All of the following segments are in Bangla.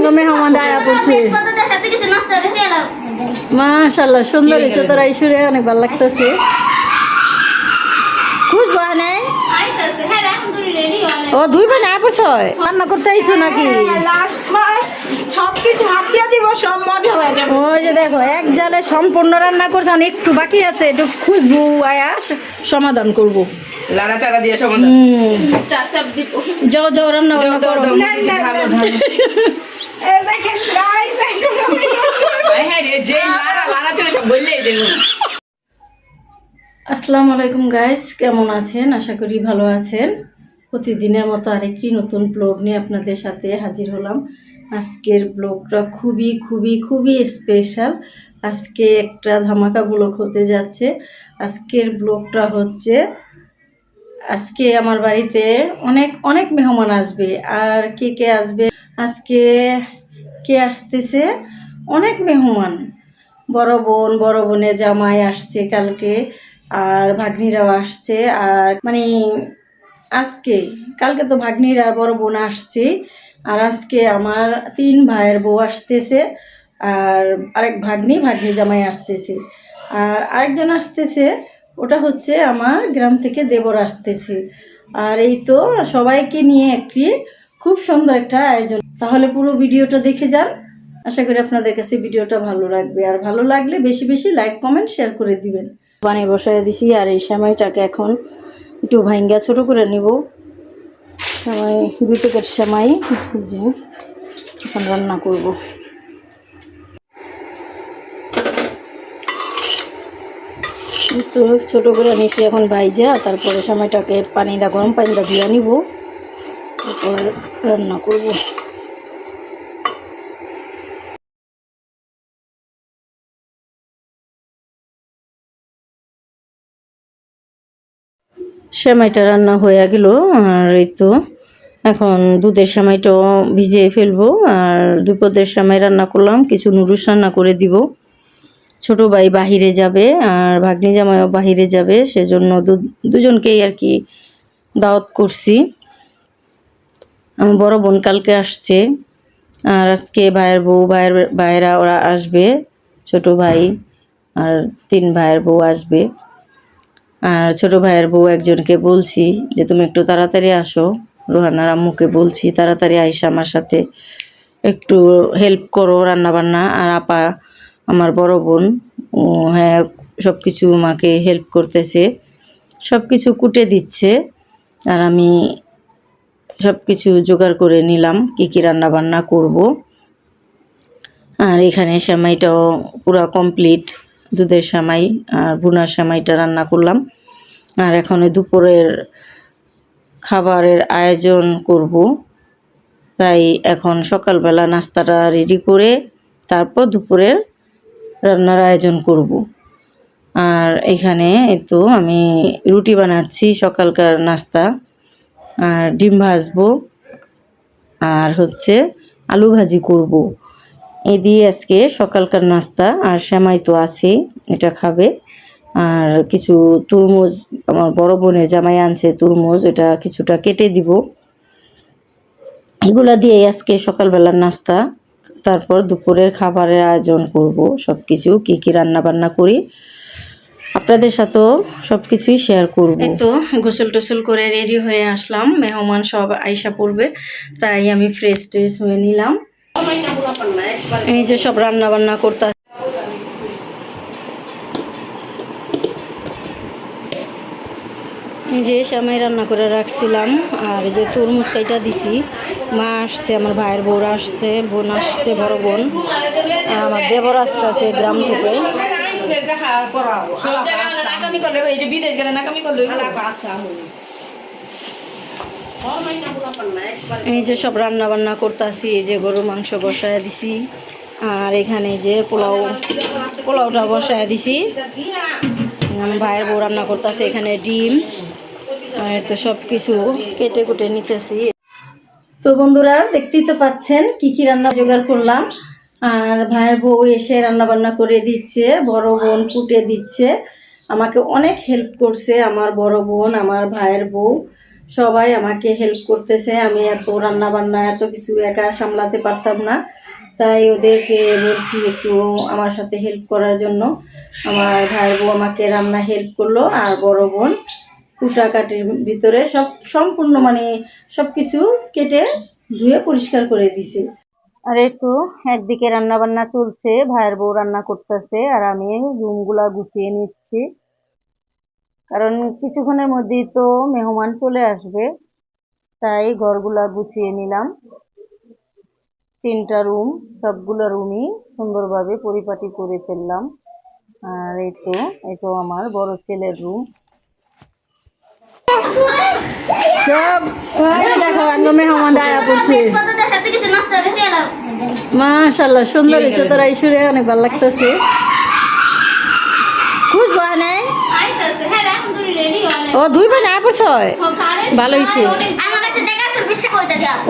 আমগো মেহমান আয়া পড়ছে মাশাআল্লাহ সুন্দর হয়েছে তোরা ইসুরে অনেক ভালো লাগতেছে খুঁজবো নাই ও দুই বোন আয়া পড়ছ রান্না করতে আইছো নাকি সবকিছু হাত দিয়ে দিব সব মজা হয়ে যাবে ওই যে দেখো এক জালে সম্পূর্ণ রান্না করছেন একটু বাকি আছে একটু খুঁজবো আয়া সমাধান করবো লাড়া চাড়া দিয়ে সমাধান যাও যাও রান্না বান্না করো এই দেখেন রাইস হ্যাঁ রে যে লাড়া চাড়া সব বললেই দেব আসসালামু আলাইকুম গাইস কেমন আছেন আশা করি ভালো আছেন প্রতিদিনের মতো আরেকটি নতুন ব্লগ নিয়ে আপনাদের সাথে হাজির হলাম আজকের ব্লগটা খুবই খুবই খুবই স্পেশাল আজকে একটা ধামাকা ব্লগ হতে যাচ্ছে আজকের ব্লগটা হচ্ছে আজকে আমার বাড়িতে অনেক অনেক মেহমান আসবে আর কে কে আসবে আজকে কে আসতেছে অনেক মেহমান বড় বোনের জামাই আসছে কালকে আর ভাগ্নিরাও আসছে আর মানে আজকে কালকে তো ভাগ্নির আর বড় বোন আসছে আর আজকে আমার 3 ভাইয়ের বউ আসতেছে আর আরেক ভাগ্নি জামাই আসতেছে আর আরেকজন আসতেছে ওটা হচ্ছে আমার গ্রাম থেকে দেবর আসতেছে আর এই তো সবাইকে নিয়ে একটি খুব সুন্দর একটা আয়োজন তাহলে পুরো ভিডিওটা দেখে যান আশা করি আপনাদের কাছে ভিডিওটা ভালো লাগবে আর ভালো লাগলে বেশি বেশি লাইক কমেন্ট শেয়ার করে দিবেন পানি বসায় দিছি আর এই সেমাইটাকে এখন একটু ভাঙ্গা ছোট করে নিব সেমাই 2 প্যাকেট সেমাই যে এখন রান্না করব তো ছোট করে নিছি এখন ভাইজা তারপরে সেমাইটাকে গরম পানিটা দিয়ে নিব তারপর রান্না করব সেমাইটা রান্না হয়ে গেল আর এই তো এখন দুধের সেমাইটাও ভিজিয়ে ফেলবো আর দুপুরের সেমাই রান্না করলাম কিছু নুডলস রান্না করে দিব ছোট ভাই বাহিরে যাবে আর ভাগ্নি জামাইও বাহিরে যাবে সেজন্য দুজনকেই আর কি দাওয়াত করছি আমার বড় বোন কালকে আসছে আর আজকে ভাইয়েরা ওরা আসবে ছোট ভাই আর 3 ভাইয়ের বউ আসবে আর ছোট ভাইয়ের বউ একজনকে বলছি যে তুমি একটু তাড়াতাড়ি আসো রোহানার আম্মুকে বলছি তাড়াতাড়ি আইসা আমার সাথে একটু হেল্প করো রান্না বান্না আর আপা আমার বড় বোন হ্যাঁ সব কিছু আমাকে হেল্প করতেছে সব কিছু কুটে দিচ্ছে আর আমি সব কিছু জোগাড় করে নিলাম কী কী রান্না বান্না করব আর এখানে সেমাইটাও পুরো কমপ্লিট দুধের সেমাই আর ভুনার সেমাইটা রান্না করলাম আর এখন দুপুরের খাবারের আয়োজন করব তাই এখন সকালবেলা নাস্তাটা রেডি করে তারপর দুপুরের রান্নার আয়োজন করব আর এখানে তো আমি রুটি বানাচ্ছি সকালকার নাস্তা আর ডিম ভাজবো আর হচ্ছে আলু ভাজি করব এই দিয়ে আজকে সকালকার নাস্তা আর সেমাই তো আছেই এটা খাবে আর কিছু তরমুজ আমার বড় বোনের জামাই আনছে তরমুজ এটা কিছুটা কেটে দিব এগুলা দিয়ে আজকে সকালবেলার নাস্তা তারপর দুপুরের খাবারের আয়োজন করব সব কিছু কী কী রান্না বান্না করি আপনাদের সাথেও সব কিছুই শেয়ার করব এই তো গোসল টোসল করে রেডি হয়ে আসলাম মেহমান সব আইসা পড়বে তাই আমি ফ্রেশ ট্রেশ হয়ে নিলাম এই যে সব রান্না বান্না করতে এই যে সেমাই রান্না করে রাখছিলাম আর এই যে তরমুজ কাইটা দিছি মা আসছে আমার ভাইয়ের বোন আসছে বড় বোন আর আমার দেবর আসতেছে গ্রাম থেকে এই যে সব রান্না বান্না করতেছি এই যে গরুর মাংস বসায় দিছি আর এখানে যে পোলাওটা বসায় দিছি আমার ভাইয়ের বউ রান্না করতেছে এখানে ডিম তো সব কিছু কেটে কুটে নিতেছি তো বন্ধুরা দেখতেই তো পাচ্ছেন কি কি রান্না জোগাড় করলাম আর ভাইয়ের বউ এসে রান্না বান্না করে দিচ্ছে বড় বোন কুটে দিচ্ছে আমাকে অনেক হেল্প করছে আমার বড় বোন আমার ভাইয়ের বউ সবাই আমাকে হেল্প করতেছে। আমি এত রান্না বান্না এত কিছু একা সামলাতে পারতাম না, তাই ওদেরকে বলছি একটু আমার সাথে হেল্প করার জন্য। আমার ভাইয়ের বউ আমাকে রান্না হেল্প করলো, আর বড় বোন কুটাকাটির ভিতরে সব সম্পূর্ণ মানে সব কিছু কেটে ধুয়ে পরিষ্কার করে দিছে। আর একটু একদিকে রান্না বান্না চলছে, ভাইয়ের বউ রান্না করতেছে আর আমি রুমগুলা গুছিয়ে নিচ্ছি, কারণ কিছুক্ষণের মধ্যেই তো মেহমান চলে আসবে, তাই ঘরগুলা গুছিয়ে নিলাম। 3টা রুম, সবগুলো রুমই সুন্দরভাবে পরিপাটি করে ফেললাম। আর এই তো আমার বড় ছেলের রুম। সব দেখো আঙ্গ মেহমান আয়া পড়ছে। মাশাআল্লাহ সুন্দর হয়েছে, তোরা ঈশ্বরে অনেক ভালো লাগতেছে। খুঁজবো নাই ও 2 বোন আয়া পড়ছ, ভালো হয়েছে।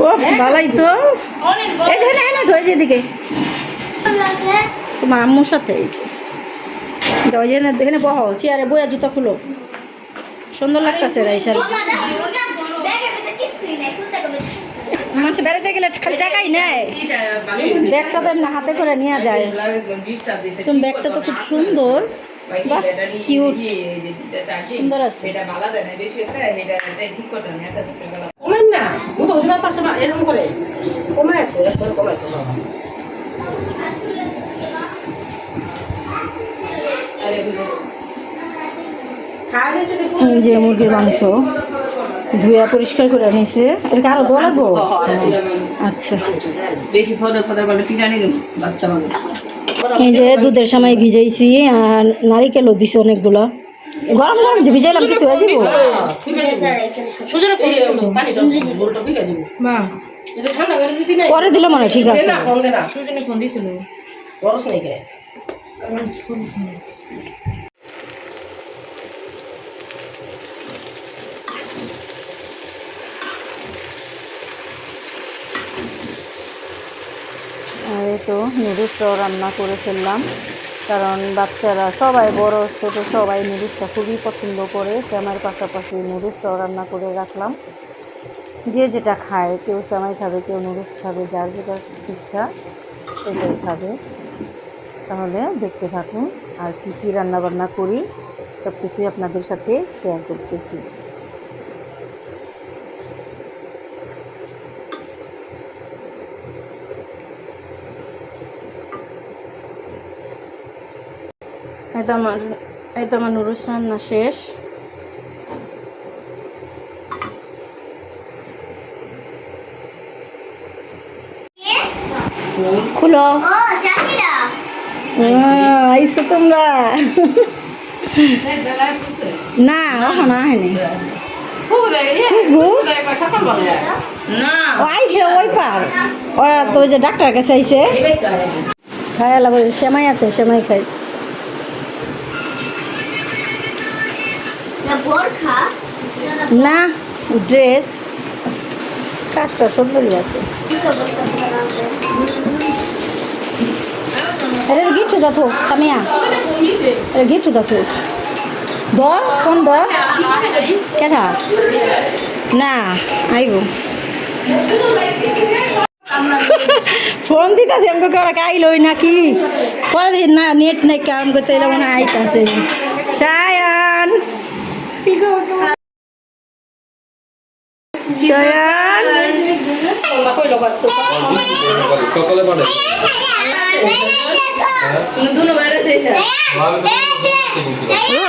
ও ভালোই তো, এখানে এনে ধরে যেদিকে তোমার আম্মুর সাথে হয়েছে। এখানে বহ চেয়ারে বইয়া জুতো খুলো, সুন্দর লাগতেছে রাইসার। মানুষ বেড়াতে গেলে খালি টাকাই নেয়, ব্যাগটা তো এমনি হাতে করে নিয়ে যায়। তুমি ব্যাগটা তো খুব সুন্দর, বাহ কিউট, সুন্দর আছে। এই যে মুরগির মাংস ধুয়া পরিষ্কার করে নিছে, এটা আরো দেওয়া লাগবো। আচ্ছা, এই যে দুধের সময় ভিজাইছি আর নারিকেলও দিছে অনেকগুলা। গরম গরম যে ভিজাইলাম কিছু হয়ে যাবো। পরে দিলে মনে হয় ঠিক আছে। আর এই তো নুডলসটাও রান্না করে ফেললাম, কারণ বাচ্চারা সবাই বড় ছোটো সবাই নুডলসটা খুবই পছন্দ করে। আমার পাশাপাশি নুডলসটাও রান্না করে রাখলাম। যে যেটা খায়, কেউ সেমাই খাবে, কেউ নুডলস খাবে, যার যেটা ইচ্ছা সেটাই খাবে। তাহলে দেখতে থাকুন আর কী কী রান্নাবান্না করি সব কিছুই আপনাদের সাথে শেয়ার করতেছি। এই তো আমার নুডলস রান্না শেষ। খুলো, আইসো তোমরা। না এখন আহেনি, খুশবু আইসে ওই পার, ওরা তো ওই যে ডাক্তার কাছে আইসে খাইলা বলে সেমাই আছে, সেমাই খাইছে। না ড্রেস কাজটা সুন্দরই আছে। এটা গিফট দেখো সামিয়া, এটা গিফট দেখো দর কোন দর কেটা না আইব ফোন দিতেছে আমাকে, ওরা আইলই নাকি পরে দিন না নেট নাই কাম করতে এলে মনে হয় আইতাছে। সায়ান সায়ান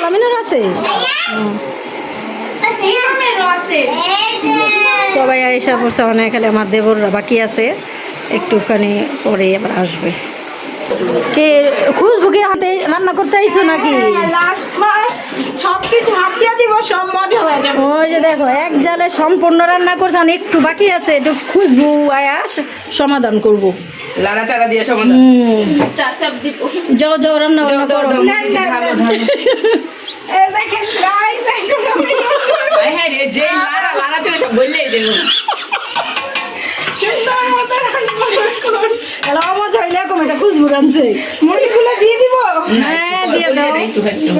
আমিনুর আছে, সবাই আইসা পড়ছে অনেক, খালি আমার দেবররা বাকি আছে, একটুখানি পরে আবার আসবে। কে খুশবু কি হাতে রান্না করতে আইছো নাকি? সবকিছু হাত দিয়ে দিব, সব মজা হয়ে যাবে। ওই যে দেখো এক জালে সম্পূর্ণ রান্না করছেন, একটু বাকি আছে, একটু খুশবু আয়া সমাধান করবো। লাড়া চাড়া দিয়ে সমাধান। যাও যাও রান্না বান্না করো। যে লাড়া লাড়া চলে সব বললেই দেবো। মজা হইলে এটা খুশবু খুশবু আনছে। মুড়িগুলো দিয়ে দিব। হ্যাঁ দিয়ে দাও। একটু খাচ্ছি।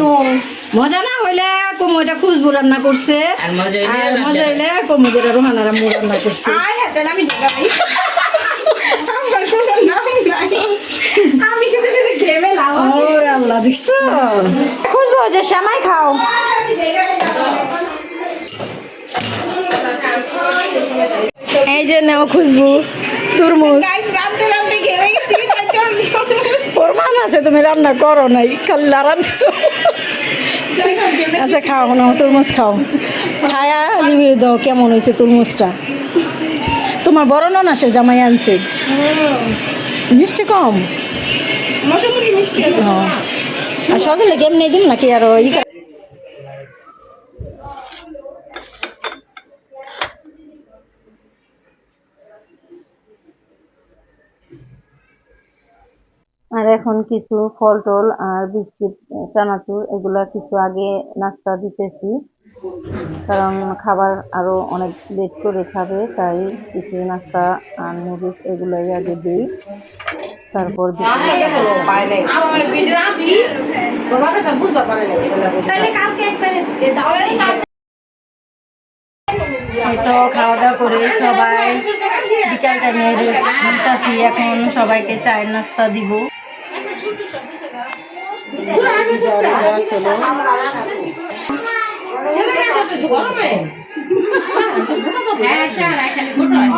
মজা না হইলে কমু এটা খুশবু রান্না করছে, আর মজা হইলে আর লাড্ডু মজা হইলে কমু যেটা রোহানারা মু রান্না করছে। আর হ্যাঁ তাহলে আমি যাবো। আমার কোনো নাম নাই, আমি শুধু শুধু ঘেমে লাভ। ওরে আল্লাহ দেখছো খুশবু যে শ্যামাই খাও। এই যে নাও খুশবু তরমুজ। গাইস রাতে রাতে ঘেমে গেছি, তাই চল প্রমাণ আছে তুমি রান্না করো নাই, খালি রাঁধছো। আচ্ছা খাও না, তরমুজ খাও, খায়া রিভিউ দাও কেমন হয়েছে তরমুজটা। তোমার বড় নন আসে জামাই আনছে, মিষ্টি কম। মোটামুটি মিষ্টি আছে। ও, আর সজলে কেমনি দিন নাকি আরো আর এখন কিছু ফল টল আর বিস্কিট চানাচুর এগুলা কিছু আগে নাস্তা দিতেছি, কারণ খাবার আরো অনেক লেট করে খাবে, তাই কিছু নাস্তা আর নুডলস এগুলাই আগে দিই, তারপর তাহলে কালকে একবারে দাও। হয়তো খাওয়া দাওয়া করে সবাই বিকাল টাইমে শুনতেছি, এখন সবাইকে চায়ের নাস্তা দিব।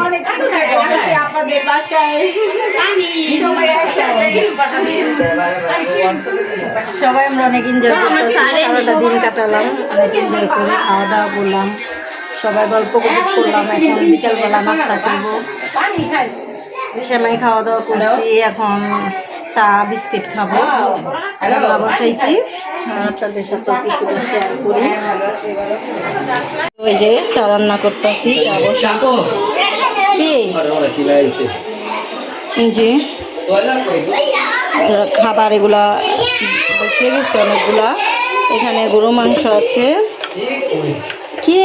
অনেক ইচ্ছা করতেছে আপনাদের বাসায় সবাই একসাথে। সবাই আমরা অনেক এনজয় করতেছি, সারাটা দিন কাটালাম, অনেক এনজয় করে খাওয়া দাওয়া করলাম, সবাই গল্প গুজব করলাম। এখন বিকালবেলা নাস্তা করবো, সেমাই খাওয়া দাওয়া করছি, এখন চা বিস্কিট খাবো, রান্না বসাইছি, আর আপনাদের সাথে কিছুটা শেয়ার করি। ওই যে চা রান্না করতেছি, চা বসাবো কি এই যে খাবার এগুলা বেঁচে গেছে অনেকগুলা। এখানে গরু মাংস আছে কি,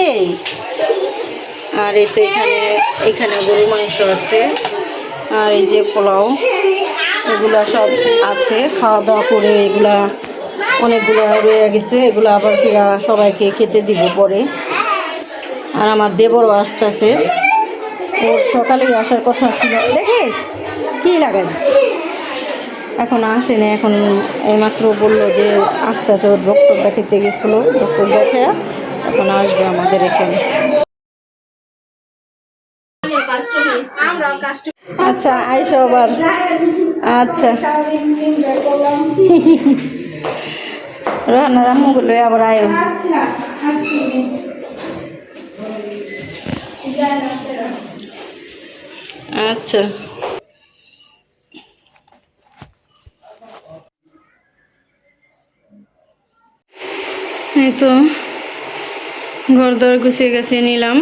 আর এই তো এখানে গরু মাংস আছে, আর এই যে পোলাও এগুলা সব আছে। খাওয়া দাওয়া করে এগুলা অনেকগুলো রয়ে গেছে, এগুলো আবার ফিরা সবাইকে খেতে দিব পরে। আর আমার দেবরও আসতেছে, ওর সকালেই আসার কথা ছিল, দেখে কি লাগাই এখন আসে না, এখন এইমাত্র বললো যে আসতেছে, ওর ডক্টর দেখাতে গেছিলো, ডক্টর দেখে এখন আসবে আমাদের এখানে। আচ্ছা আইসো আবার, আচ্ছা রান্না রাম্মু গুলো আবার আয়ো। আচ্ছা এই তো ঘর দর গুছিয়ে গেছে নিলাম।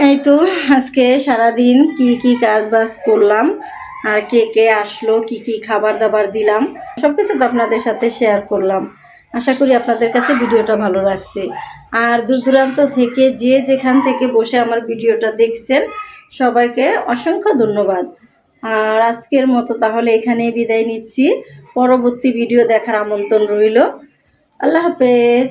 এই তো আজকে সারাদিন কি কি কাজ বাজ করলাম, আর কে কে আসলো, কি কি খাবার দাবার দিলাম, সব কিছু তো আপনাদের সাথে শেয়ার করলাম। আশা করি আপনাদের কাছে ভিডিওটা ভালো লাগছে। আর দূর দূরান্ত থেকে যে যেখান থেকে বসে আমার ভিডিওটা দেখছেন সবাইকে অসংখ্য ধন্যবাদ। আর আজকের মতো তাহলে এখানেই বিদায় নিচ্ছি, পরবর্তী ভিডিও দেখার আমন্ত্রণ রইল। আল্লাহ হাফেজ।